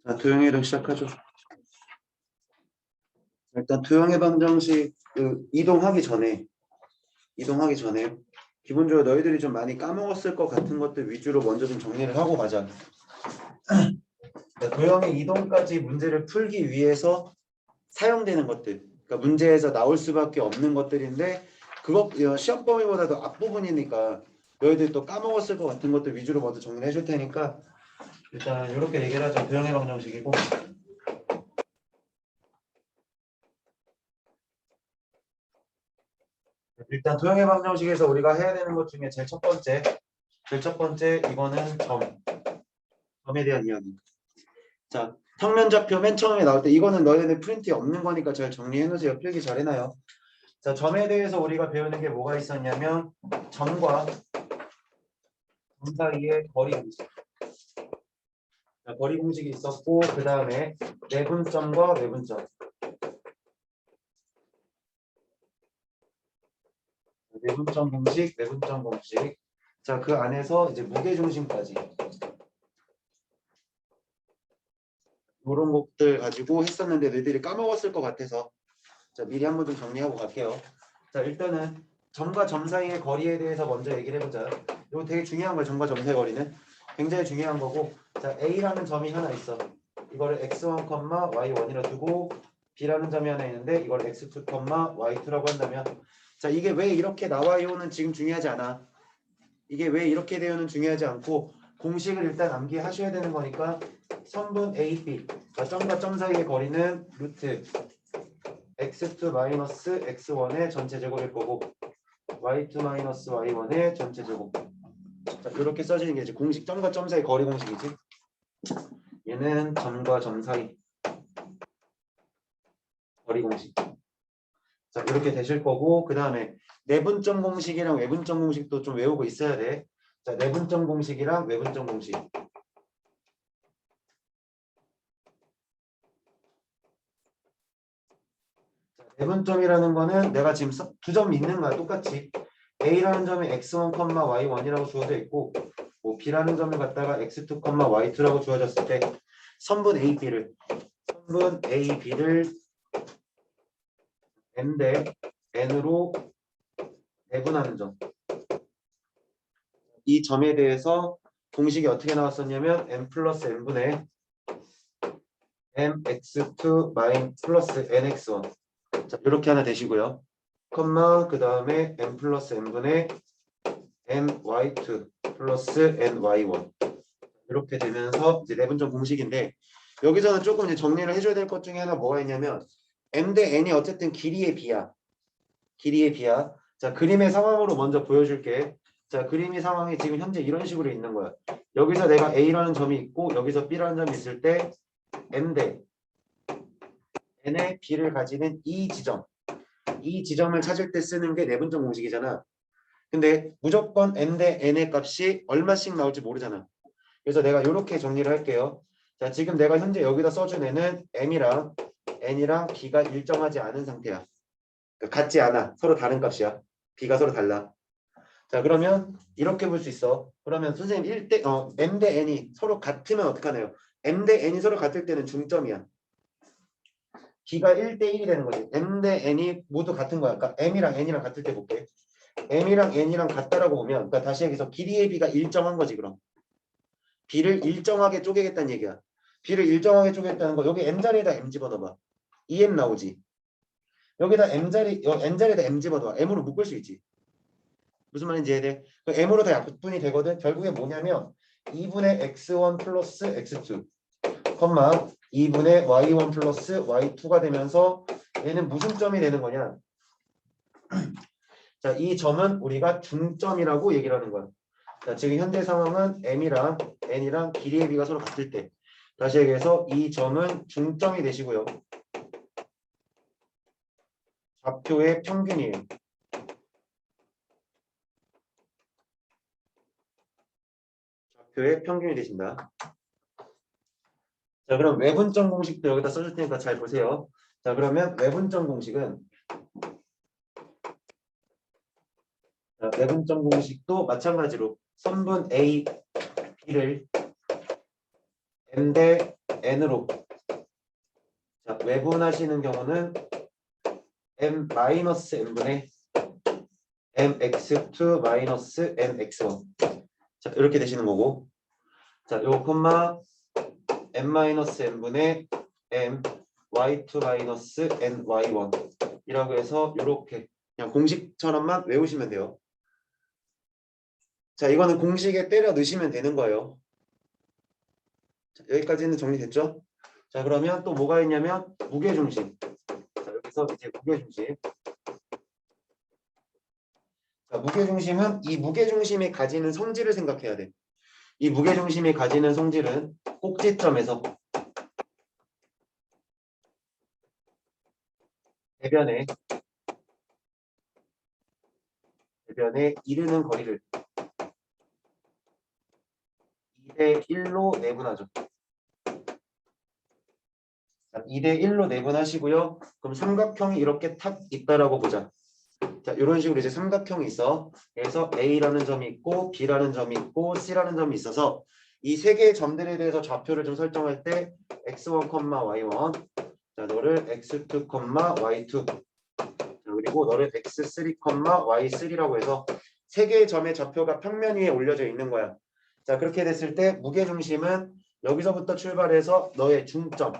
자, 도형이동 시작하죠. 일단 도형의 방정식 이동하기 전에 기본적으로 너희들이 좀 많이 까먹었을 것 같은 것들 위주로 먼저 좀 정리를 하고 가자. 도형의 이동까지 문제를 풀기 위해서 사용되는 것들, 그러니까 문제에서 나올 수밖에 없는 것들인데 그거 시험 범위보다도 앞부분이니까 너희들이 또 까먹었을 것 같은 것들 위주로 먼저 정리를 해줄 테니까 일단 이렇게 얘기를 하자. 도형의 방정식이고 일단 도형의 방정식에서 우리가 해야 되는 것 중에 제일 첫 번째 이거는 점에 대한 이야기. 자, 평면좌표 맨 처음에 나올 때 이거는 너희들 프린트에 없는 거니까 잘 정리해 놓으세요. 필기 잘 해놔요. 자, 점에 대해서 우리가 배우는 게 뭐가 있었냐면 점과 점 사이의 거리 공식. 자, 거리 공식이 있었고 그 다음에 내분점과 외분점. 내분점 공식, 외분점 공식. 자, 그 안에서 이제 무게중심까지. 이런 것들 가지고 했었는데 너희들이 까먹었을 것 같아서 자, 미리 한번 좀 정리하고 갈게요. 자, 일단은 점과 점 사이의 거리에 대해서 먼저 얘기를 해보자. 이거 되게 중요한 거예요. 점과 점 사이의 거리는 굉장히 중요한 거고, 자, A라는 점이 하나 있어. 이거를 x1, y1이라 두고 B라는 점이 하나 있는데 이걸 x2, y2라고 한다면, 자, 이게 왜 이렇게 나와요는 지금 중요하지 않아. 이게 왜 이렇게 되어는 중요하지 않고 공식을 일단 암기하셔야 되는 거니까 선분 A, B, 점과 점 사이의 거리는 루트 x2 마이너스 x1의 전체 제곱일 거고 y2 마이너스 y1의 전체 제곱. 자, 이렇게 써지는 게 이제 공식 점과 점 사이 거리 공식이지. 얘는 점과 점 사이 거리 공식. 자, 이렇게 되실 거고 그 다음에 내분점 공식이랑 외분점 공식도 좀 외우고 있어야 돼. 자, 내분점 공식이랑 외분점 공식. 내분점이라는 거는 내가 지금 두 점 있는 거야. 똑같이 A라는 점이 x1, y1이라고 주어져 있고 뭐 B라는 점을 갖다가 x2, y2라고 주어졌을 때 선분 A, B를 n 대 n으로 내분하는 점. 이 점에 대해서 공식이 어떻게 나왔었냐면 n 플러스 n분의 mx2 마인 플러스 nx1. 자, 이렇게 하나 되시고요. 그 다음에 n 플러스 n분의 ny2 플러스 ny1 이렇게 되면서 이제 내분점 공식인데 여기서는 조금 이제 정리를 해줘야 될 것 중에 하나 뭐가 있냐면 m 대 n이 어쨌든 길이의 비야. 자, 그림의 상황으로 먼저 보여줄게. 자, 그림의 상황이 지금 현재 이런 식으로 있는 거야. 여기서 내가 A라는 점이 있고 여기서 B라는 점이 있을 때 m 대 n의 B를 가지는 이 지점을 찾을 때 쓰는 게 내분점 공식이잖아. 근데 무조건 m 대 n의 값이 얼마씩 나올지 모르잖아. 그래서 내가 이렇게 정리를 할게요. 자, 지금 내가 현재 여기다 써준 애는 m이랑 n이랑 b가 일정하지 않은 상태야. 그러니까 같지 않아. 서로 다른 값이야. b가 서로 달라. 자, 그러면 이렇게 볼 수 있어. 그러면 선생님 m 대 n이 서로 같으면 어떡하나요? m 대 n이 서로 같을 때는 중점이야. b가 1대 1이 되는 거지. m 대 n이 모두 같은 거야. 그러니까 m이랑 n이랑 같을 때 볼게. m이랑 n이랑 같다라고 보면 그러니까 다시 여기서 길이의 b가 일정한 거지 그럼. b를 일정하게 쪼개겠다는 얘기야. b를 일정하게 쪼개겠다는 거 여기 m자리에다 m 집어넣어봐. 2m 나오지. 여기다 n자리에다 m 집어넣어. m으로 묶을 수 있지. 무슨 말인지 이해돼? m으로 다 약분이 되거든. 결국에 뭐냐면 2분의 x1 플러스 x2 2분의 y1 플러스 y2가 되면서 얘는 무슨 점이 되는 거냐? 자, 이 점은 우리가 중점이라고 얘기를 하는 거야. 자, 지금 현재 상황은 m이랑 n이랑 길이의 비가 서로 같을 때 다시 얘기해서 이 점은 중점이 되시고요. 좌표의 평균이에요. 좌표의 평균이 되신다. 자, 그럼 외분점 공식도 여기다 써줄 테니까 잘 보세요. 자, 그러면 외분점 공식은 외분점 공식도 마찬가지로 선분 A, B를 m 대 n으로 자, 외분하시는 경우는 m-n분의 mx2 마이너스 mx1 자 이렇게 되시는 거고 자 요거 콤마 m-n분의 my2 마이너스 ny1 이라고 해서 이렇게 그냥 공식처럼만 외우시면 돼요. 자 이거는 공식에 때려 넣으시면 되는 거예요. 자, 여기까지는 정리됐죠? 자 그러면 또 뭐가 있냐면 무게중심. 자 여기서 이제 무게중심. 자 무게중심은 이 무게중심이 가지는 성질을 생각해야 돼. 이 무게중심이 가지는 성질은 꼭지점에서 대변에 이르는 거리를 2대 1로 내분하죠. 2대 1로 내분하시고요. 그럼 삼각형이 이렇게 탁 있다라고 보자. 자, 이런 식으로 이제 삼각형이 있어. 그래서 A라는 점이 있고 B라는 점이 있고 C라는 점이 있어서 이 세 개의 점들에 대해서 좌표를 좀 설정할 때 x1, y1 자, 너를 x2, y2 자, 그리고 너를 x3, y3라고 해서 세 개의 점의 좌표가 평면 위에 올려져 있는 거야. 자, 그렇게 됐을 때 무게중심은 여기서부터 출발해서 너의 중점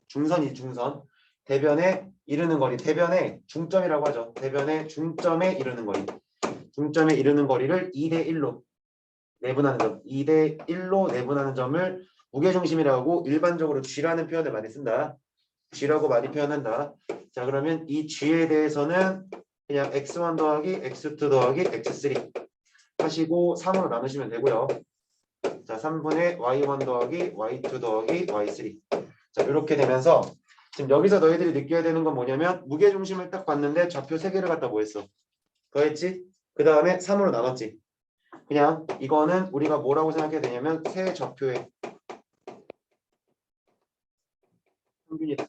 중선이 중선 대변에 이르는 거리 대변의 중점이라고 하죠. 대변의 중점에 이르는 거리 중점에 이르는 거리를 2대 1로 내분하는 점 2대 1로 내분하는 점을 무게중심이라고 일반적으로 G라는 표현을 많이 쓴다. G라고 많이 표현한다. 자 그러면 이 G에 대해서는 그냥 x1 더하기 x2 더하기 x3 하시고 3으로 나누시면 되고요. 자 3분의 y1 더하기 y2 더하기 y3 자 이렇게 되면서 지금 여기서 너희들이 느껴야 되는 건 뭐냐면 무게중심을 딱 봤는데 좌표 3개를 갖다 뭐 했어? 더했지? 그 다음에 3으로 나눴지? 그냥 이거는 우리가 뭐라고 생각해야 되냐면 세 좌표의 평균이다.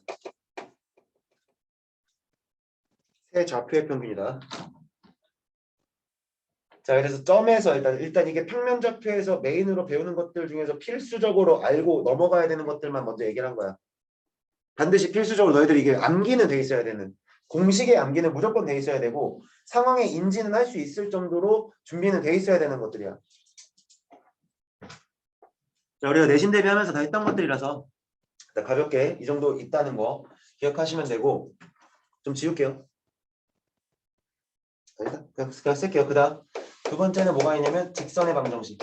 세 좌표의 평균이다. 자 그래서 점에서 일단 이게 평면 좌표에서 메인으로 배우는 것들 중에서 필수적으로 알고 넘어가야 되는 것들만 먼저 얘기를 한 거야. 반드시 필수적으로 너희들이 이게 암기는 돼 있어야 되는 공식에 암기는 무조건 돼 있어야 되고 상황에 인지는 할 수 있을 정도로 준비는 돼 있어야 되는 것들이야. 자, 우리가 내신 대비하면서 다 했던 것들이라서 가볍게 이 정도 있다는 거 기억하시면 되고 좀 지울게요. 아니다. 그냥 쓸게요. 그 다음 두 번째는 뭐가 있냐면 직선의 방정식.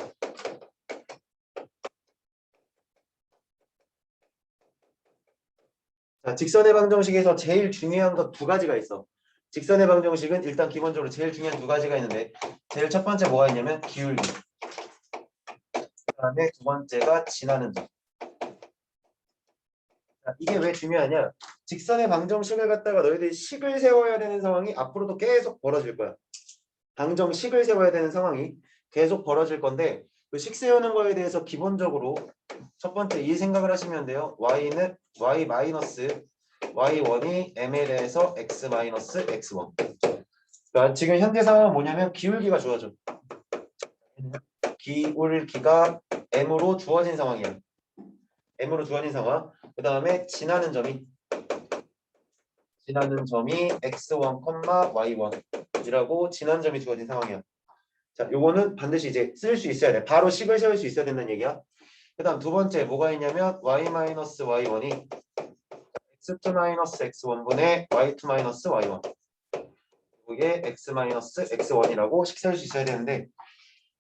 자, 직선의 방정식에서 제일 중요한 것 두 가지가 있어. 직선의 방정식은 일단 기본적으로 제일 중요한 두 가지가 있는데 제일 첫 번째 뭐가 있냐면 기울기. 그 다음에 두 번째가 지나는 점. 자, 이게 왜 중요하냐? 직선의 방정식을 갖다가 너희들이 식을 세워야 되는 상황이 앞으로도 계속 벌어질 거야. 방정식을 세워야 되는 상황이 계속 벌어질 건데 그 식 세우는 거에 대해서 기본적으로 첫 번째 이 생각을 하시면 돼요. y는 y 마이너스 y1이 m에 대해서 x 마이너스 x1. 그러니까 지금 현재 상황은 뭐냐면 기울기가 주어져. 기울기가 m으로 주어진 상황이야. m으로 주어진 상황. 그 다음에 지나는 점이 x1, y1이라고 지난 점이 주어진 상황이야. 자, 요거는 반드시 이제 쓸 수 있어야 돼. 바로 식을 세울 수 있어야 된다는 얘기야. 그 다음 두 번째 뭐가 있냐면 y-y1이 x2 x1분의 y2 y1 이게 x-x1이라고 식 세울 수 있어야 되는데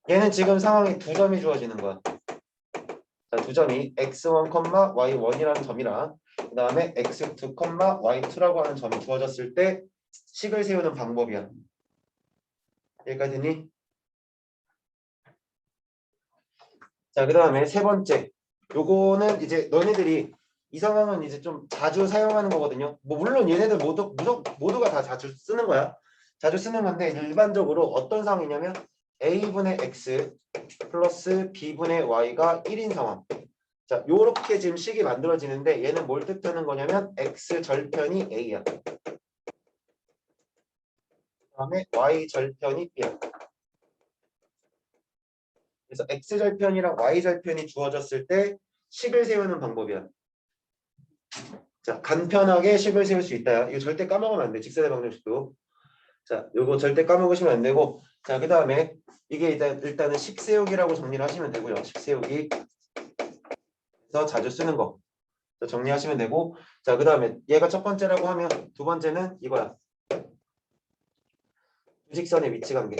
얘는 지금 상황이 두 점이 주어지는 거야. 자, 두 점이 x1, y1이라는 점이랑 그 다음에 x2, y2라고 하는 점이 주어졌을 때 식을 세우는 방법이야. 여기까지 됐니? 자, 그 다음에 세 번째. 요거는 이제 너네들이 이 상황은 이제 좀 자주 사용하는 거거든요. 뭐 물론 얘네들 모두가 다 자주 쓰는 거야. 자주 쓰는 건데 일반적으로 어떤 상황이냐면 a분의 x 플러스 b분의 y가 1인 상황. 자, 요렇게 지금 식이 만들어지는데 얘는 뭘 뜻하는 거냐면 x 절편이 a야. 그 다음에 y 절편이 b야. 그래서 x절편이랑 y절편이 주어졌을 때 식을 세우는 방법이야. 자, 간편하게 식을 세울 수 있다. 이거 절대 까먹으면 안 돼. 직선의 방정식도. 자, 요거 절대 까먹으시면 안 되고. 자, 그 다음에 이게 일단은 식 세우기라고 정리를 하시면 되고요. 식 세우기. 그래서 자주 쓰는 거. 정리하시면 되고. 자, 그 다음에 얘가 첫 번째라고 하면 두 번째는 이거야. 주직선의 위치 관계.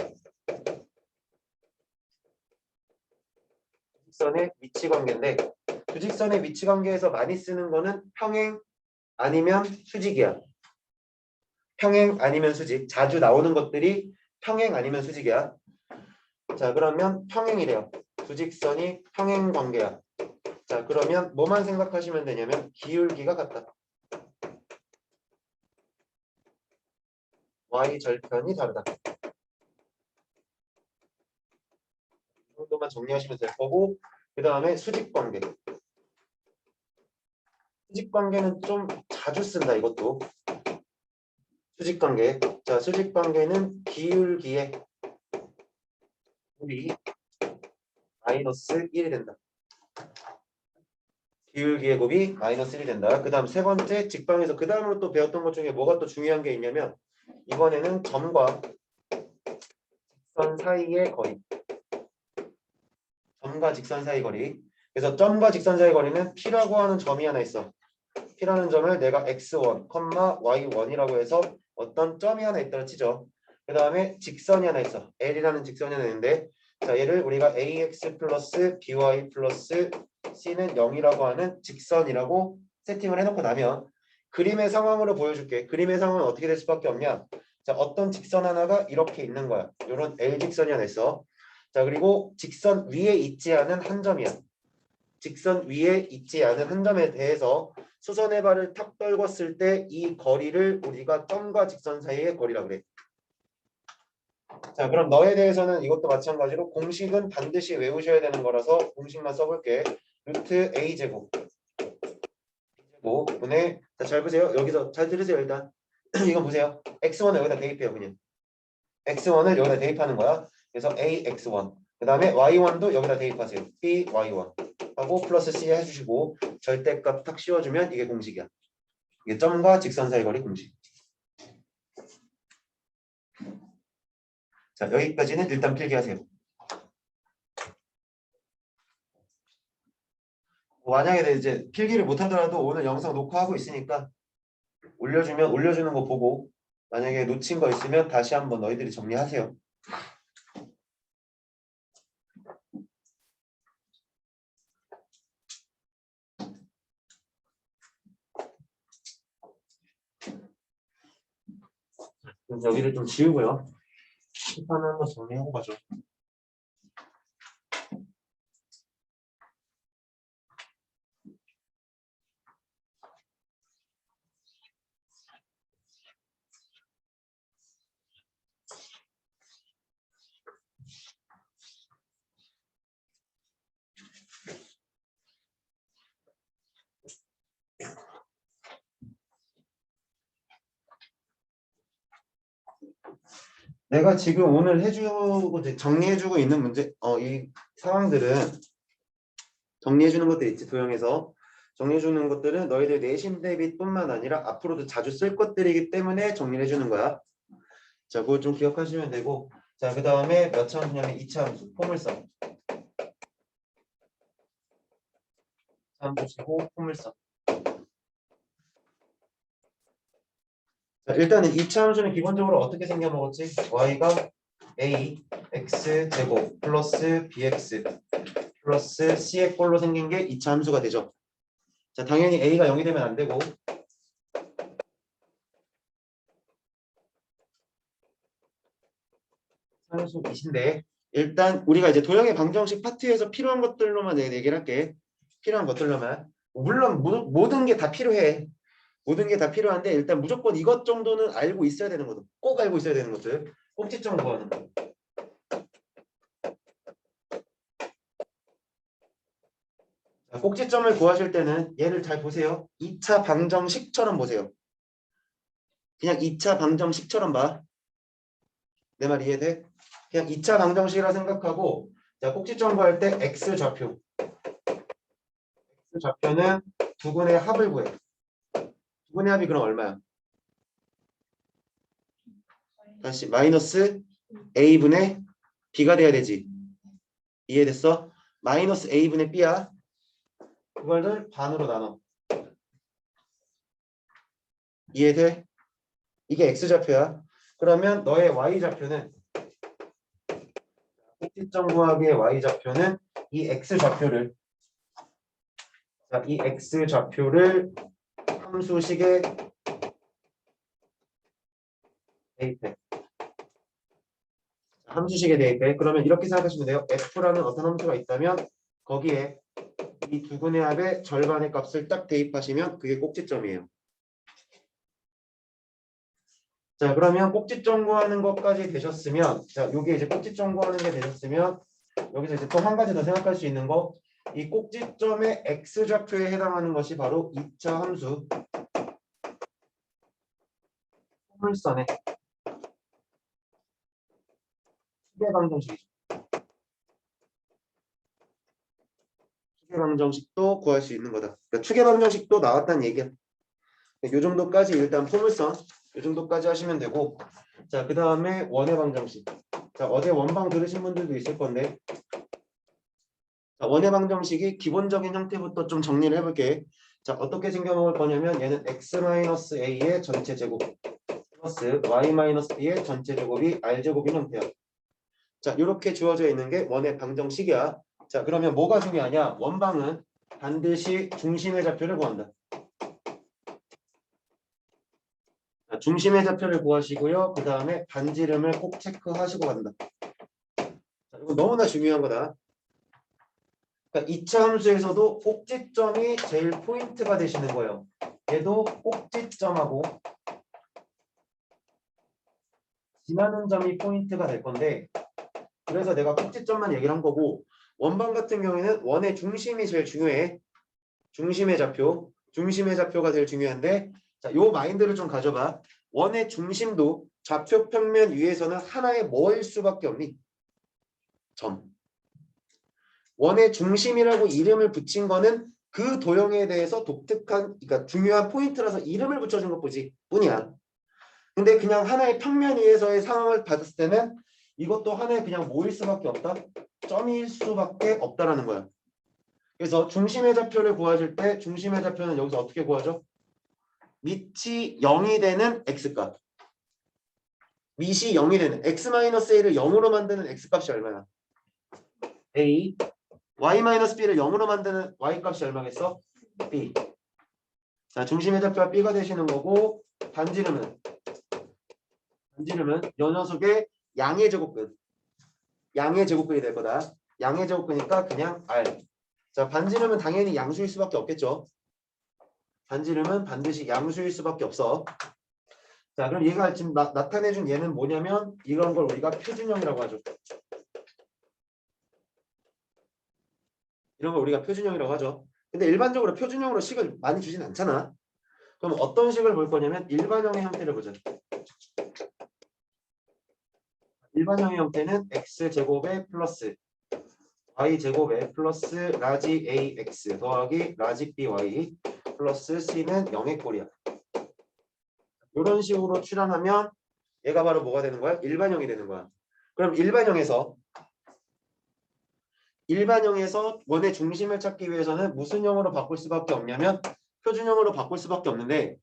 주직선의 위치 관계인데 주직선의 위치 관계에서 많이 쓰는 거는 평행 아니면 수직이야. 평행 아니면 수직. 자주 나오는 것들이 평행 아니면 수직이야. 자, 그러면 평행이래요. 주직선이 평행 관계야. 자, 그러면 뭐만 생각하시면 되냐면 기울기가 같다. y 절편이 다르다. 이 정도만 정리하시면 될 거고, 그 다음에 수직 관계. 수직 관계는 좀 자주 쓴다. 이것도 수직 관계. 자, 수직 관계는 기울기의 곱이 마이너스 1이 된다. 기울기의 곱이 마이너스 1이 된다. 그 다음 세 번째 직방에서 그 다음으로 또 배웠던 것 중에 뭐가 또 중요한 게 있냐면 이번에는 점과 직선 사이의 거리. 점과 직선 사이 거리. 그래서 점과 직선 사이 거리는 P라고 하는 점이 하나 있어. P라는 점을 내가 x1, y1이라고 해서 어떤 점이 하나 있다고 치죠. 그 다음에 직선이 하나 있어. L이라는 직선이 하나 있는데 자, 얘를 우리가 ax 플러스 by 플러스 c는 0이라고 하는 직선이라고 세팅을 해놓고 나면 그림의 상황으로 보여줄게. 그림의 상황은 어떻게 될 수밖에 없냐. 자, 어떤 직선 하나가 이렇게 있는 거야. 이런 L직선이 하나 있어. 자, 그리고 직선 위에 있지 않은 한 점이야. 직선 위에 있지 않은 한 점에 대해서 수선의 발을 탁 떨궜을 때 이 거리를 우리가 점과 직선 사이의 거리라고 그래. 자, 그럼 너에 대해서는 이것도 마찬가지로 공식은 반드시 외우셔야 되는 거라서 공식만 써볼게. 루트 a제곱 분의 잘 보세요. 여기서 잘 들으세요. 일단 이건 보세요. x1을 여기다 대입해요. 그냥 x1을 여기다 대입하는 거야. 그래서 ax1 그 다음에 y1도 여기다 대입하세요. by1 하고 플러스 c 해주시고 절대값 탁 씌워주면 이게 공식이야. 이게 점과 직선 사이 거리 공식. 자, 여기까지는 일단 필기하세요. 만약에 이제 필기를 못하더라도 오늘 영상 녹화하고 있으니까 올려주면 올려주는 거 보고 만약에 놓친 거 있으면 다시 한번 너희들이 정리하세요. 그럼 여기를 좀 지우고요. 시판을 한번 정리하고 가죠. 내가 지금 오늘 해주고 정리해주고 있는 문제, 이 상황들은 정리해주는 것들 있지 도형에서 정리해주는 것들은 너희들 내신 대비뿐만 아니라 앞으로도 자주 쓸 것들이기 때문에 정리를 해주는 거야. 자, 그걸 좀 기억하시면 되고, 자, 그 다음에 몇 차 함수냐면 2차 함수 포물선. 보시고 포물선. 자, 일단은 2차 함수는 기본적으로 어떻게 생겨 먹었지? y가 a x 제곱 플러스 bx 플러스 c의 꼴로 생긴 게 2차 함수가 되죠. 자, 당연히 a가 0이 되면 안 되고 함수 2인데 일단 우리가 이제 도형의 방정식 파트에서 필요한 것들로만 내가 얘기를 할게. 필요한 것들로만. 물론 모든 게 다 필요해. 모든 게 다 필요한데 일단 무조건 이것 정도는 알고 있어야 되는 거죠. 꼭 알고 있어야 되는 것들. 꼭지점 구하는 거. 자, 꼭지점을 구하실 때는 얘를 잘 보세요. 2차 방정식처럼 보세요. 그냥 2차 방정식처럼 봐. 내 말 이해돼? 그냥 2차 방정식이라 생각하고 자, 꼭지점 구할 때 x 좌표 좌표는 두근의 합을 구해. 두근의 합이 그럼 얼마야? 다시 마이너스 a분의 b가 돼야 되지. 이해됐어? 마이너스 a분의 b야. 그거를 반으로 나눠. 이해돼? 이게 x좌표야. 그러면 너의 y좌표는 꼭지점 구하기의 y좌표는 이 x좌표를 이 x좌표를 함수식에 대입해. 함수식에 대입해. 그러면 이렇게 생각하시면 돼요. f라는 어떤 함수가 있다면 거기에 이 두근의 합의 절반의 값을 딱 대입하시면 그게 꼭지점이에요. 자, 그러면 꼭지점 구하는 것까지 되셨으면, 자, 요게 이제 꼭지점 구하는 게 되셨으면, 여기서 이제 또 한 가지 더 생각할 수 있는 거, 이 꼭지점의 x좌표에 해당하는 것이 바로 2차 함수 포물선의 추계방정식이죠. 추계방정식도 구할 수 있는 거다. 그러니까 추계방정식도 나왔다는 얘기야. 요 정도까지 일단 포물선, 요 정도까지 하시면 되고, 자, 그 다음에 원의 방정식. 자, 어제 원방 들으신 분들도 있을 건데, 자, 원의 방정식이 기본적인 형태부터 좀 정리를 해볼게. 자, 어떻게 생겨먹을 거냐면 얘는 x-a의 전체 제곱 플러스 y-b의 전체 제곱이 r제곱인 형태야. 자, 이렇게 주어져 있는 게 원의 방정식이야. 자, 그러면 뭐가 중요하냐? 원방은 반드시 중심의 좌표를 구한다. 자, 중심의 좌표를 구하시고요. 그 다음에 반지름을 꼭 체크하시고 간다. 자, 이거 너무나 중요한 거다. 그러니까 2차 함수에서도 꼭지점이 제일 포인트가 되시는 거예요. 얘도 꼭지점하고 지나는 점이 포인트가 될 건데, 그래서 내가 꼭지점만 얘기를 한 거고, 원방 같은 경우에는 원의 중심이 제일 중요해. 중심의 좌표가 제일 중요한데, 자, 요 마인드를 좀 가져봐. 원의 중심도 좌표 평면 위에서는 하나의 뭐일 수밖에 없니? 점. 원의 중심이라고 이름을 붙인 거는 그 도형에 대해서 독특한, 그러니까 중요한 포인트라서 이름을 붙여준 것 뿐이야. 근데 그냥 하나의 평면 위에서의 상황을 받았을 때는 이것도 하나의 그냥 뭐일 수밖에 없다? 점일 수밖에 없다라는 거야. 그래서 중심의 좌표를 구하실 때 중심의 좌표는 여기서 어떻게 구하죠? 밑이 0이 되는 x값. 밑이 0이 되는 x-a를 0으로 만드는 x값이 얼마야? a. y-b를 0으로 만드는 y값이 얼마겠어? b. 자, 중심의 좌표가 b가 되시는 거고 반지름은 요 녀석의 양의 제곱근이 될 거다. 양의 제곱근이니까 그냥 r. 자, 반지름은 당연히 양수일 수밖에 없겠죠. 반지름은 반드시 양수일 수밖에 없어. 자, 그럼 얘가 지금 나타내준 얘는 뭐냐면 이런 걸 우리가 표준형이라고 하죠. 이런 걸 우리가 표준형이라고 하죠. 근데 일반적으로 표준형으로 식을 많이 주진 않잖아. 그럼 어떤 식을 볼 거냐면 일반형의 형태를 보자. 일반형의 형태는 x제곱에 플러스 y제곱에 플러스 라지 ax 더하기 라지 by 플러스 c는 0의 꼴이야. 이런 식으로 출현하면 얘가 바로 뭐가 되는 거야? 일반형이 되는 거야. 그럼 일반형에서 원의 중심을 찾기 위해서는 무슨 형으로 바꿀 수밖에 없냐면 표준형으로 바꿀 수밖에 없는데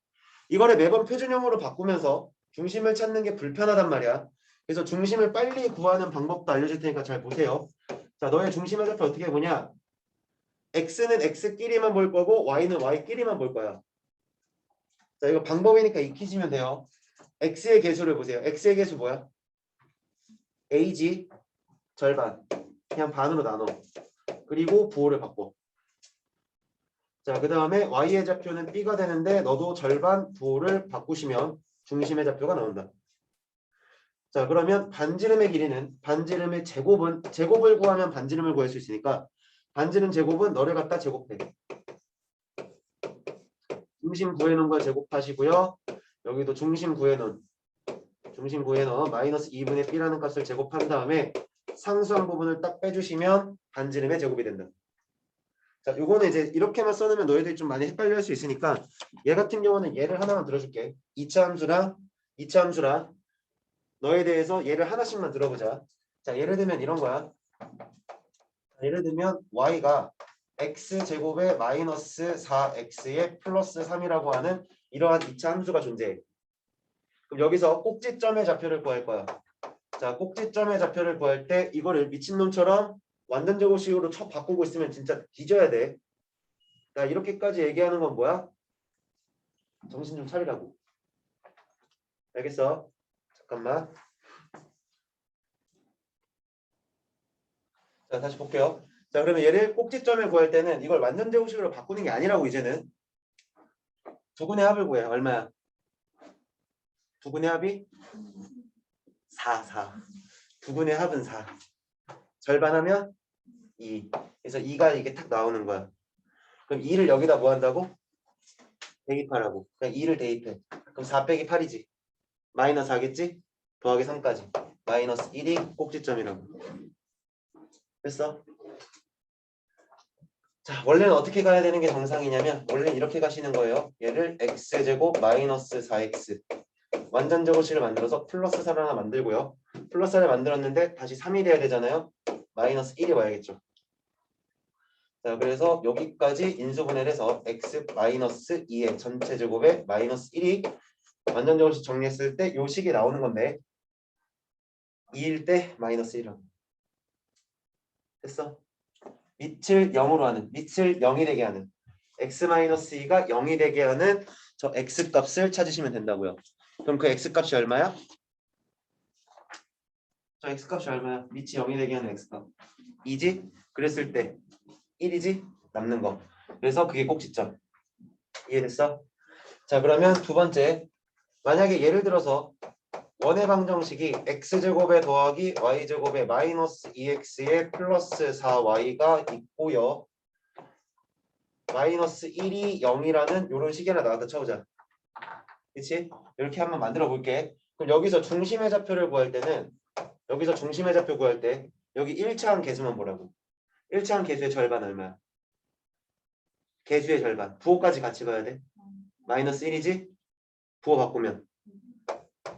이거를 매번 표준형으로 바꾸면서 중심을 찾는 게 불편하단 말이야. 그래서 중심을 빨리 구하는 방법도 알려줄 테니까 잘 보세요. 자, 너의 중심의 좌표 어떻게 보냐? x는 x끼리만 볼 거고 y는 y끼리만 볼 거야. 자, 이거 방법이니까 익히시면 돼요. x의 개수를 보세요. x의 개수 뭐야? a지 절반. 그냥 반으로 나눠. 그리고 부호를 바꿔. 자, 그 다음에 y의 좌표는 b가 되는데 너도 절반 부호를 바꾸시면 중심의 좌표가 나온다. 자, 그러면 반지름의 길이는 반지름의 제곱을 구하면 반지름을 구할 수 있으니까 반지름 제곱은 너를 갖다 제곱해. 중심 구해놓은 걸 제곱하시고요. 여기도 중심 구해놓은 마이너스 2분의 b라는 값을 제곱한 다음에 상수한 부분을 딱 빼주시면 반지름의 제곱이 된다. 자, 요거는 이제 이렇게만 써놓으면 너희들이 좀 많이 헷갈려 할 수 있으니까 얘 같은 경우는 얘를 하나만 들어줄게. 2차 함수랑 너에 대해서 얘를 하나씩만 들어보자. 자, 예를 들면 이런 거야. 예를 들면 y가 x제곱에 마이너스 4x에 플러스 3이라고 하는 이러한 2차 함수가 존재해. 그럼 여기서 꼭지점의 좌표를 구할 거야. 자, 꼭지점의 좌표를 구할 때 이거를 미친놈처럼 완전 제곱식으로 바꾸고 있으면 진짜 뒤져야 돼. 나 이렇게까지 얘기하는 건 뭐야? 정신 좀 차리라고. 알겠어? 잠깐만. 자, 다시 볼게요. 자, 그러면 얘를 꼭지점을 구할 때는 이걸 완전 제곱식으로 바꾸는 게 아니라고 이제는. 두분의 합을 구해. 얼마야? 두분의 합이 4. 두분의 합은 4. 절반하면 2. 그래서 2가 이게 탁 나오는 거야. 그럼 2를 여기다 뭐 한다고? 대입하라고. 그냥 2를 대입해. 그럼 4 빼기 8이지. 마이너스 4겠지? 더하기 3까지. 마이너스 1이 꼭지점이라고. 됐어? 자, 원래는 어떻게 가야 되는 게 정상이냐면 원래 이렇게 가시는 거예요. 얘를 x제곱 마이너스 4x 완전 제곱식을 만들어서 플러스 4를 하나 만들고요. 플러스 4를 만들었는데 다시 3이 돼야 되잖아요. 마이너스 1이 와야겠죠. 자, 그래서 여기까지 인수분해를 해서 x 마이너스 2의 전체 제곱에 마이너스 1이 완전 제곱식 정리했을 때 요 식이 나오는 건데 2일 때 마이너스 1이라고. 됐어? 밑을 0으로 하는, 밑을 0이 되게 하는 x-2가 0이 되게 하는 저 x값을 찾으시면 된다고요. 그럼 그 x값이 얼마야? 저 x값이 얼마야? 밑이 0이 되게 하는 x값 2지? 그랬을 때 1이지? 남는 거. 그래서 그게 꼭지점. 이해됐어? 자, 그러면 두 번째, 만약에 예를 들어서 원의 방정식이 x제곱에 더하기 y제곱에 마이너스 2x에 플러스 4y가 있고요. 마이너스 1이 0이라는 이런 식이 하나 나왔다 쳐보자. 그치? 이렇게 한번 만들어 볼게. 그럼 여기서 중심의 좌표를 구할 때는 여기서 중심의 좌표 구할 때 여기 1차항 개수만 보라고. 1차항 개수의 절반 얼마야? 개수의 절반. 부호까지 같이 가야 돼. 마이너스 1이지? 부호 바꾸면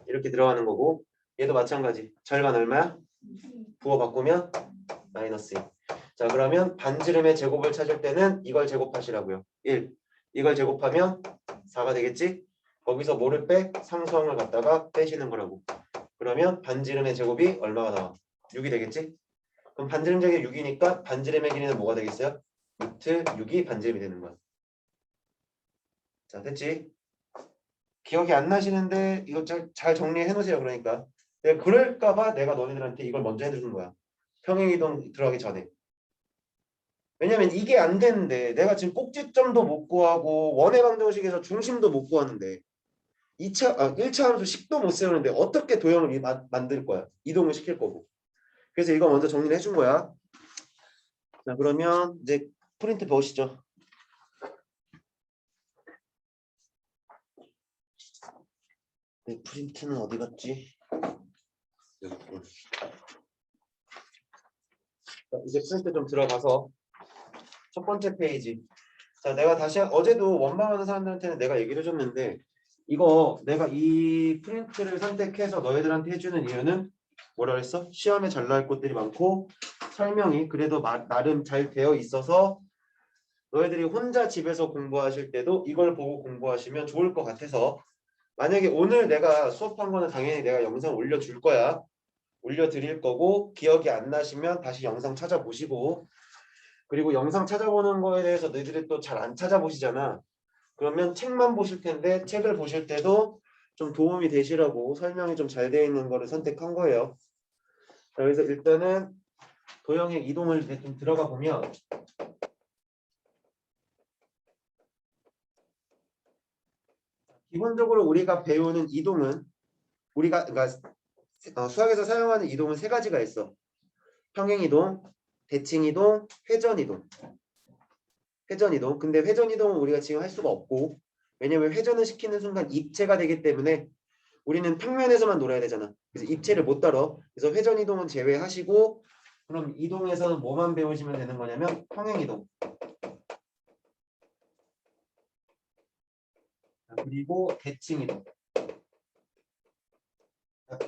이렇게 들어가는 거고 얘도 마찬가지. 절반 얼마야? 부호 바꾸면 마이너스 1. 자, 그러면 반지름의 제곱을 찾을 때는 이걸 제곱하시라고요. 1. 이걸 제곱하면 4가 되겠지? 거기서 뭐를 빼? 상수항을 갖다가 빼시는 거라고. 그러면 반지름의 제곱이 얼마가 나와? 6이 되겠지? 그럼 반지름 제곱이 6이니까 반지름의 길이는 뭐가 되겠어요? 루트 6이 반지름이 되는 거야. 자, 됐지? 기억이 안 나시는데 이거 잘 정리해 놓으세요. 그러니까 내가 그럴까봐 내가 너희들한테 이걸 먼저 해주는 거야. 평행이동 들어가기 전에. 왜냐면 이게 안 되는데 내가 지금 꼭지점도 못 구하고 원의 방정식에서 중심도 못 구하는데 1차 함수 식도 못 세우는데 어떻게 도형을 만들 거야? 이동을 시킬 거고. 그래서 이거 먼저 정리를 해준 거야. 자, 그러면 이제 프린트 보시죠. 네, 프린트는 어디 갔지? 자, 이제 프린트 좀 들어가서 첫 번째 페이지. 자, 내가 다시 어제도 원망하는 사람들한테는 내가 얘기를 해줬는데 이거 내가 이 프린트를 선택해서 너희들한테 해주는 이유는 뭐라 그랬어? 시험에 잘 나올 것들이 많고 설명이 그래도 나름 잘 되어 있어서 너희들이 혼자 집에서 공부하실 때도 이걸 보고 공부하시면 좋을 것 같아서 만약에 오늘 내가 수업한 거는 당연히 내가 영상 올려줄 거야. 올려드릴 거고 기억이 안 나시면 다시 영상 찾아보시고 그리고 영상 찾아보는 거에 대해서 너희들이 또 잘 안 찾아보시잖아. 그러면 책만 보실 텐데 책을 보실 때도 좀 도움이 되시라고 설명이 좀 잘 되어 있는 거를 선택한 거예요. 자, 그래서 일단은 도형의 이동을 좀 들어가 보면 기본적으로 우리가 배우는 이동은 우리가 그러니까 수학에서 사용하는 이동은 세 가지가 있어. 평행이동, 대칭이동, 회전이동. 회전이동. 근데 회전이동은 우리가 지금 할 수가 없고 왜냐면 회전을 시키는 순간 입체가 되기 때문에 우리는 평면에서만 놀아야 되잖아. 그래서 입체를 못 다뤄. 그래서 회전이동은 제외하시고 그럼 이동에서는 뭐만 배우시면 되는 거냐면 평행이동. 그리고 대칭 이동.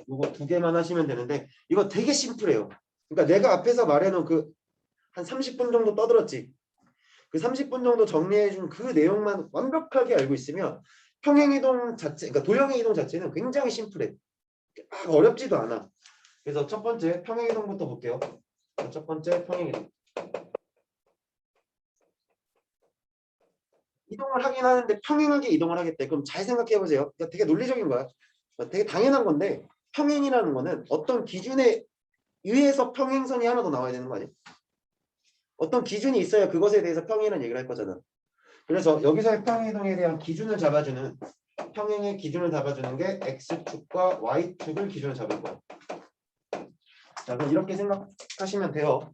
요거 두 개만 하시면 되는데 이거 되게 심플해요. 그러니까 내가 앞에서 말해놓은 그 한 30분 정도 떠들었지. 그 30분 정도 정리해준 그 내용만 완벽하게 알고 있으면 평행이동 자체, 그러니까 도형의 이동 자체는 굉장히 심플해. 막 어렵지도 않아. 그래서 첫 번째 평행이동부터 볼게요. 첫 번째 평행이동. 이동을 하긴 하는데 평행하게 이동을 하겠대. 그럼 잘 생각해 보세요. 그러니까 되게 논리적인 거야. 되게 당연한 건데 평행이라는 거는 어떤 기준에 의해서 평행선이 하나 더 나와야 되는 거 아니야? 어떤 기준이 있어야 그것에 대해서 평행이라는 얘기를 할 거잖아. 그래서 여기서의 평행이동에 대한 기준을 잡아주는 평행의 기준을 잡아주는 게 x축과 y축을 기준을 잡을 거야. 자, 그럼 이렇게 생각하시면 돼요.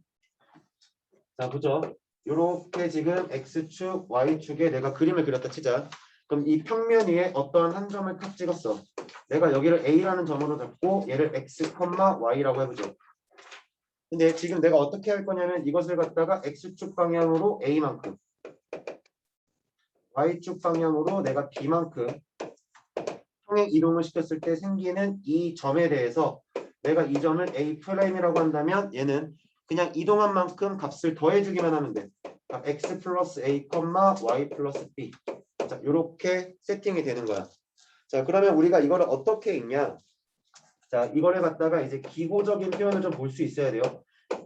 자, 보죠. 요렇게 지금 x축, y축에 내가 그림을 그렸다 치자. 그럼 이 평면 위에 어떤 한 점을 탁 찍었어. 내가 여기를 a라는 점으로 잡고 얘를 x, y라고 해보죠. 근데 지금 내가 어떻게 할 거냐면 이것을 갖다가 x축 방향으로 a만큼, y축 방향으로 내가 b만큼 평행 이동을 시켰을 때 생기는 이 점에 대해서 내가 이 점을 A'이라고 한다면 얘는 그냥 이동한 만큼 값을 더해주기만 하면 돼. x 플러스 A, y 플러스 b. 자, 이렇게 세팅이 되는 거야. 자, 그러면 우리가 이거를 어떻게 읽냐? 자, 이거를 갖다가 이제 기호적인 표현을 좀 볼 수 있어야 돼요.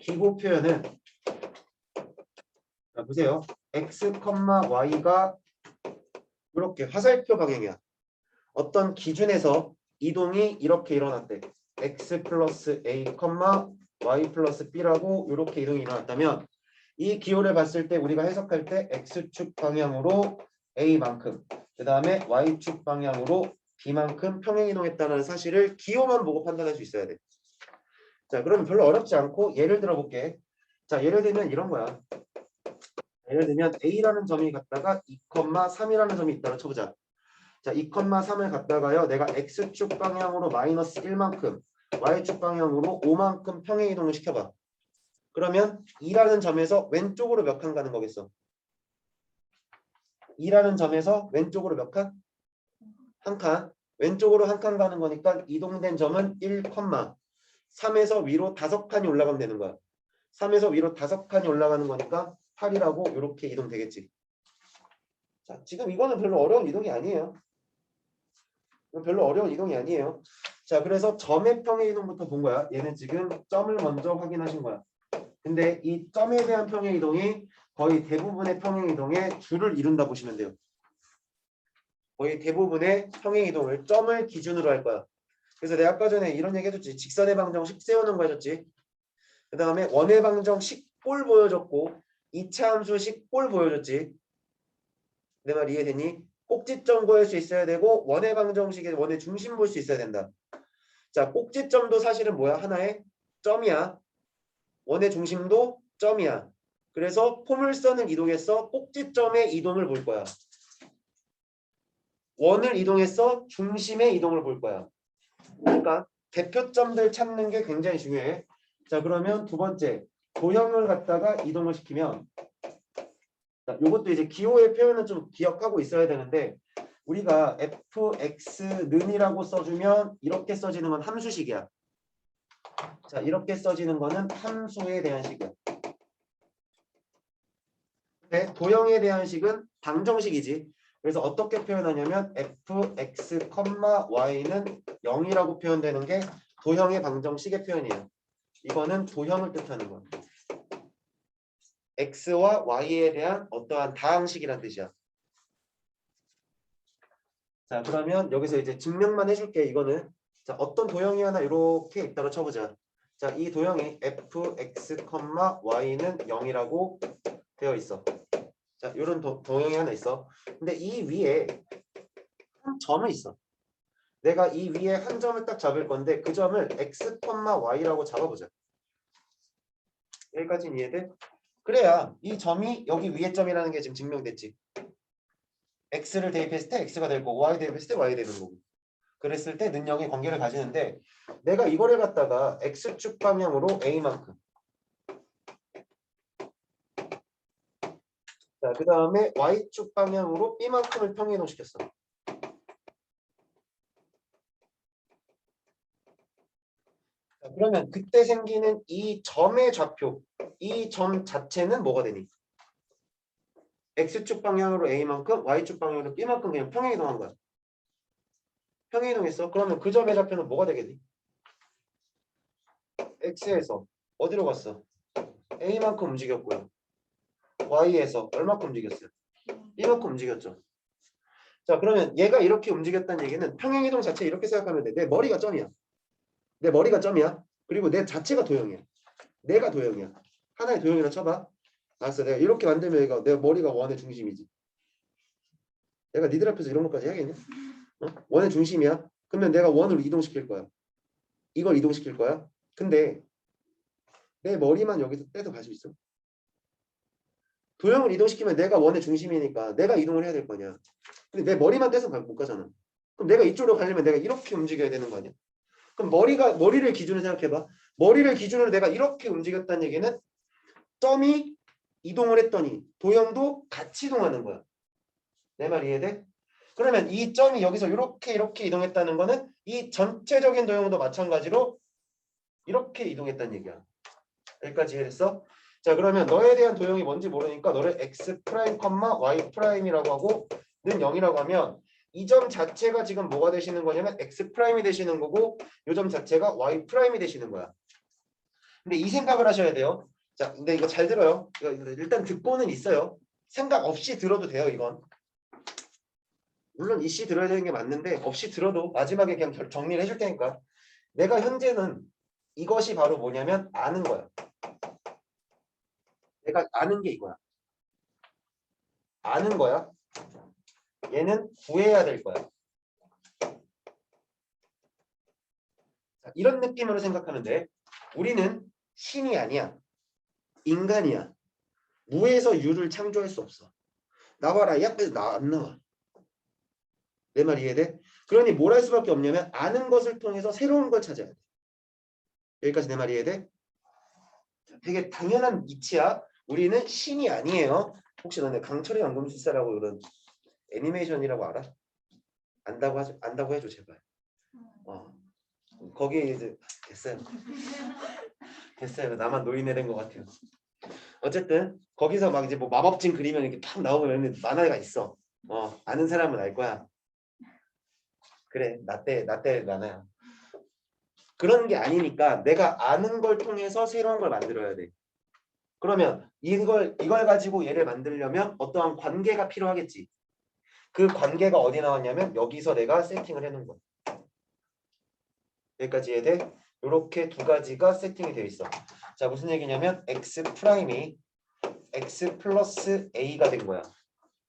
기호 표현은 자, 보세요. x, y가 이렇게 화살표 방향이야. 어떤 기준에서 이동이 이렇게 일어났대. x 플러스 a, y 플러스 b라고 이렇게 이동이 일어났다면 이 기호를 봤을 때 우리가 해석할 때 x축 방향으로 a만큼 그 다음에 y축 방향으로 b만큼 평행 이동했다는 사실을 기호만 보고 판단할 수 있어야 돼. 자, 그러면 별로 어렵지 않고 예를 들어 볼게. 자, 예를 들면 이런 거야. 예를 들면 a라는 점이 갖다가 2,3이라는 점이 있다고 쳐보자. 자, 2,3을 갖다가요. 내가 x축 방향으로 마이너스 1만큼, y축 방향으로 5만큼 평행 이동을 시켜봐. 그러면 2라는 점에서 왼쪽으로 몇 칸 가는 거겠어? 2라는 점에서 왼쪽으로 몇 칸? 한 칸. 왼쪽으로 한 칸 가는 거니까 이동된 점은 1,3에서 위로 5칸이 올라가면 되는 거야. 3에서 위로 5칸이 올라가는 거니까 8이라고 이렇게 이동되겠지. 자, 지금 이거는 별로 어려운 이동이 아니에요. 별로 어려운 이동이 아니에요. 자, 그래서 점의 평행 이동부터 본 거야. 얘는 지금 점을 먼저 확인하신 거야. 근데 이 점에 대한 평행 이동이 거의 대부분의 평행 이동의 줄을 이룬다 보시면 돼요. 거의 대부분의 평행 이동을 점을 기준으로 할 거야. 그래서 내가 아까 전에 이런 얘기 해줬지. 직선의 방정식 세우는 거 해줬지. 그 다음에 원의 방정식 꼴 보여줬고 2차 함수식 꼴 보여줬지. 내 말 이해되니? 꼭지점 구할 수 있어야 되고 원의 방정식에 원의 중심 볼 수 있어야 된다. 자, 꼭지점도 사실은 뭐야? 하나의 점이야. 원의 중심도 점이야. 그래서 포물선을 이동해서 꼭지점의 이동을 볼 거야. 원을 이동해서 중심의 이동을 볼 거야. 그러니까 대표점들 찾는 게 굉장히 중요해. 자, 그러면 두 번째 도형을 갖다가 이동을 시키면 자, 이것도 이제 기호의 표현은 좀 기억하고 있어야 되는데 우리가 fx는이라고 써주면 이렇게 써지는 건 함수식이야. 자, 이렇게 써지는 거는 함수에 대한 식이야. 근데 도형에 대한 식은 방정식이지. 그래서 어떻게 표현하냐면 fx, y는 0이라고 표현되는 게 도형의 방정식의 표현이에요. 이거는 도형을 뜻하는 거야. x와 y에 대한 어떠한 다항식이란 뜻이야. 자, 그러면 여기서 이제 증명만 해줄게. 이거는 자, 어떤 도형이 하나 이렇게 있다고 쳐보자. 자, 이 도형이 fx, y는 0이라고 되어 있어. 자, 이런 도형이 하나 있어. 근데 이 위에 한 점은 있어. 내가 이 위에 한 점을 딱 잡을 건데 그 점을 x, y라고 잡아보자. 여기까지는 이해돼? 그래야 이 점이 여기 위에 점이라는 게 지금 증명됐지. x를 대입했을 때 x가 될 거고 y 대입했을 때 y 되는 거고. 그랬을 때 능력이 관계를 가지는데 내가 이거를 갖다가 x축 방향으로 a만큼 자, 그 다음에 y축 방향으로 b만큼을 평행이동 시켰어. 자, 그러면 그때 생기는 이 점의 좌표, 이 점 자체는 뭐가 되니? X축 방향으로 A만큼, Y축 방향으로 B만큼 그냥 평행이동한 거야. 평행이동했어. 그러면 그 점의 좌표는 뭐가 되겠니? X에서 어디로 갔어? A만큼 움직였고요. Y에서 얼마큼 움직였어요? B만큼 움직였죠. 자, 그러면 얘가 이렇게 움직였다는 얘기는 평행이동 자체 이렇게 생각하면 돼. 내 머리가 점이야. 내 머리가 점이야. 그리고 내 자체가 도형이야. 내가 도형이야. 하나의 도형이라 쳐봐. 알았어. 내가 이렇게 만들면 얘가 내 머리가 원의 중심이지. 내가 니들 앞에서 이런 것까지 해야겠냐? 어? 원의 중심이야. 그러면 내가 원으로 이동시킬 거야. 이걸 이동시킬 거야. 근데 내 머리만 여기서 떼서 갈 수 있어? 도형을 이동시키면 내가 원의 중심이니까 내가 이동을 해야 될 거냐. 근데 내 머리만 떼서 못 가잖아. 그럼 내가 이쪽으로 가려면 내가 이렇게 움직여야 되는 거 아니야? 그럼 머리를 기준으로 생각해봐. 머리를 기준으로 내가 이렇게 움직였다는 얘기는 점이 이동을 했더니 도형도 같이 이동하는 거야. 내 말 이해돼? 그러면 이 점이 여기서 이렇게 이동했다는 거는 이 전체적인 도형도 마찬가지로 이렇게 이동했다는 얘기야. 여기까지 이해됐어? 자, 그러면 너에 대한 도형이 뭔지 모르니까 너를 x 프라임, y 프라임이라고 하고 는 0이라고 하면 이 점 자체가 지금 뭐가 되시는 거냐면 x 프라임이 되시는 거고 이 점 자체가 y 프라임이 되시는 거야. 근데 이 생각을 하셔야 돼요. 자, 근데 이거 잘 들어요. 이거 일단 듣고는 있어요. 생각 없이 들어도 돼요, 이건. 물론 이씨 들어야 되는 게 맞는데 없이 들어도 마지막에 그냥 정리를 해줄 테니까. 내가 현재는 이것이 바로 뭐냐면 아는 거야. 내가 아는 게 이거야. 아는 거야. 얘는 구해야 될 거야. 자, 이런 느낌으로 생각하면 돼. 우리는 신이 아니야. 인간이야. 무에서 유를 창조할 수 없어. 나와라. 이 앞에서 안 나와. 내 말 이해돼? 그러니 뭘 할 수밖에 없냐면 아는 것을 통해서 새로운 걸 찾아야 돼. 여기까지 내 말 이해돼? 되게 당연한 이치야. 우리는 신이 아니에요. 혹시 너네 강철의 연금술사라고 그런 애니메이션이라고 알아? 안다고 해줘 제발. 거기에 이제 됐어요. 됐어요. 나만 노인네 된 것 같아요. 어쨌든 거기서 막 이제 뭐 마법진 그리면 이렇게 팍 나오면 만화가 있어. 아는 사람은 알 거야. 그래, 나때 만화야. 그런 게 아니니까 내가 아는 걸 통해서 새로운 걸 만들어야 돼. 그러면 이걸 가지고 얘를 만들려면 어떠한 관계가 필요하겠지. 그 관계가 어디 나왔냐면 여기서 내가 세팅을 해놓은 거야. 여기까지 이해돼? 이렇게 두 가지가 세팅이 되어 있어. 자, 무슨 얘기냐면 x 프라임이 x 플러스 a가 된 거야.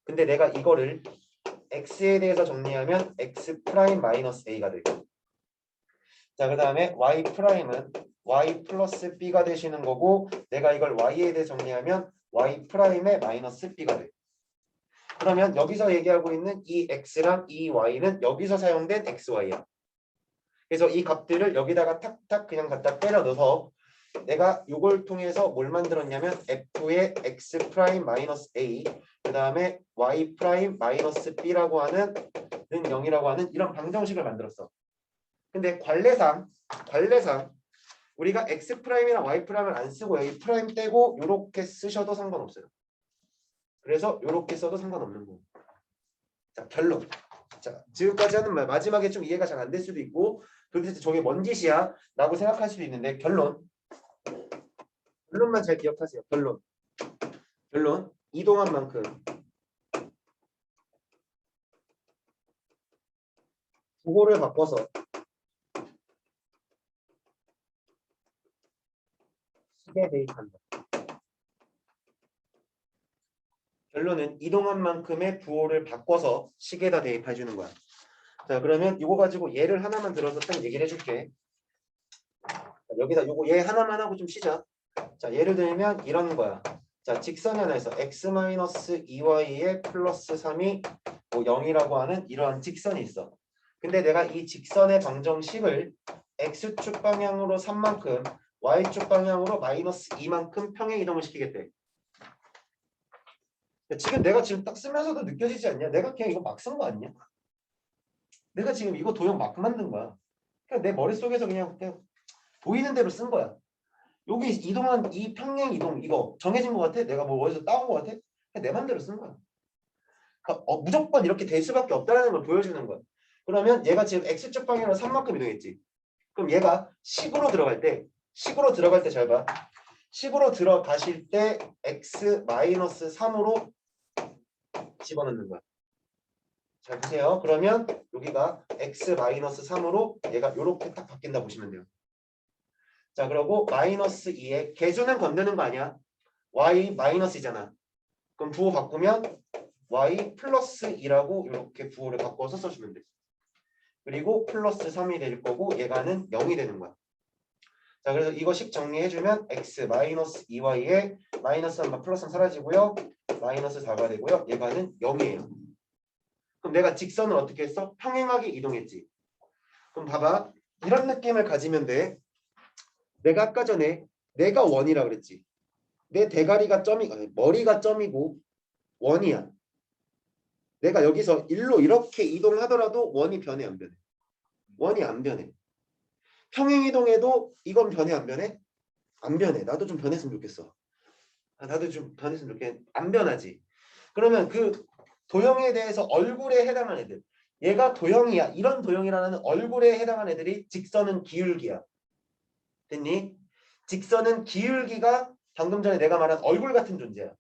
근데 내가 이거를 x에 대해서 정리하면 x 프라임 마이너스 a가 되고, 자, 그 다음에 y 프라임은 y 플러스 b가 되시는 거고, 내가 이걸 y에 대해 정리하면 y 프라임의 마이너스 b가 돼. 그러면 여기서 얘기하고 있는 이 x랑 이 y는 여기서 사용된 xy야. 그래서 이 값들을 여기다가 탁탁 그냥 갖다 때려 넣어서 내가 이걸 통해서 뭘 만들었냐면 f의 x 프라임 마이너스 a 그 다음에 y 프라임 마이너스 b라고 하는 는 0이라고 하는 이런 방정식을 만들었어. 근데 관례상 우리가 x 프라임이랑 y 프라임을 안 쓰고 a 프라임 떼고 이렇게 쓰셔도 상관없어요. 그래서 이렇게 써도 상관없는 거. 자, 결론. 자, 지금까지 하는 말 마지막에 좀 이해가 잘 안 될 수도 있고 도대체 저게 뭔 짓이야? 라고 생각할 수도 있는데 결론만 잘 기억하세요. 결론 이동한 만큼 부호를 바꿔서 식에 대입한다. 결론은 이동한 만큼의 부호를 바꿔서 식에다 대입해 주는 거야. 자, 그러면 이거 가지고 예를 하나만 들어서 딱 얘기를 해줄게. 여기다 요거 얘 하나만 하고 좀 쉬자. 자, 예를 들면 이런 거야. 자, 직선이 하나 있어. x-2y에 플러스 3이 뭐 0이라고 하는 이러한 직선이 있어. 근데 내가 이 직선의 방정식을 x축 방향으로 3만큼 y축 방향으로 마이너스 2만큼 평행 이동을 시키겠대. 지금 내가 지금 딱 쓰면서도 느껴지지 않냐? 내가 그냥 이거 막 쓴 거 아니냐? 내가 지금 이거 도형 막 만든 거야. 그냥 내 머릿속에서 그냥 보이는 대로 쓴 거야. 여기 이동한 이 평행 이동 이거 정해진 것 같아? 내가 뭐 어디서 따온 것 같아? 그냥 내 맘대로 쓴 거야. 그러니까 무조건 이렇게 될 수밖에 없다는 걸 보여주는 거야. 그러면 얘가 지금 x축 방향으로 3만큼 이동했지. 그럼 얘가 식으로 들어갈 때 잘 봐. 식으로 들어가실 때 x-3으로 집어넣는 거야. 잘 보세요. 그러면 여기가 x-3으로 얘가 이렇게 딱 바뀐다 보시면 돼요. 자, 그리고 -2에 개수는 건드는 거 아니야. y 마이너스이잖아. 그럼 부호 바꾸면 y 플러스 2라고 이렇게 부호를 바꿔서 써주면 돼. 그리고 플러스 3이 될 거고 얘가는 0이 되는 거야. 자, 그래서 이거식 정리해주면 x 마이너스 2y에 마이너스 3과 플러스 3 사라지고요. 마이너스 4가 되고요. 얘가는 0이에요. 그럼 내가 직선을 어떻게 했어? 평행하게 이동했지. 그럼 봐봐. 이런 느낌을 가지면 돼. 내가 아까 전에 내가 원이라 그랬지. 내 대가리가 머리가 점이고 원이야. 내가 여기서 일로 이렇게 이동하더라도 원이 변해 안 변해? 원이 안 변해. 평행 이동해도 이건 변해 안 변해? 안 변해. 나도 좀 변했으면 좋겠어. 나도 좀 변했으면 좋겠. 안 변하지. 그러면 그 도형에 대해서 얼굴에 해당하는 애들. 얘가 도형이야. 이런 도형이라는 얼굴에 해당하는 애들이 직선은 기울기야. 됐니? 직선은 기울기가 방금 전에 내가 말한 얼굴 같은 존재야.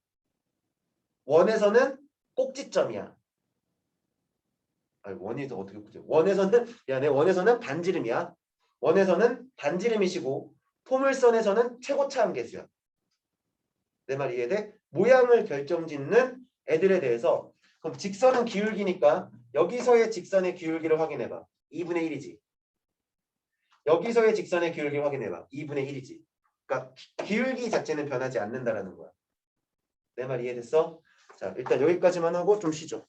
원에서는 꼭지점이야. 아니, 원에서 어떻게 꼭지점? 원에서는 반지름이야. 원에서는 반지름이시고 포물선에서는 최고차 함계수야. 내 말 이해돼? 모양을 결정짓는 애들에 대해서 그럼 직선은 기울기니까 여기서의 직선의 기울기를 확인해봐. 2분의 1이지. 여기서의 직선의 기울기를 확인해봐. 2분의 1이지. 그러니까 기울기 자체는 변하지 않는다라는 거야. 내 말 이해됐어? 자, 일단 여기까지만 하고 좀 쉬죠.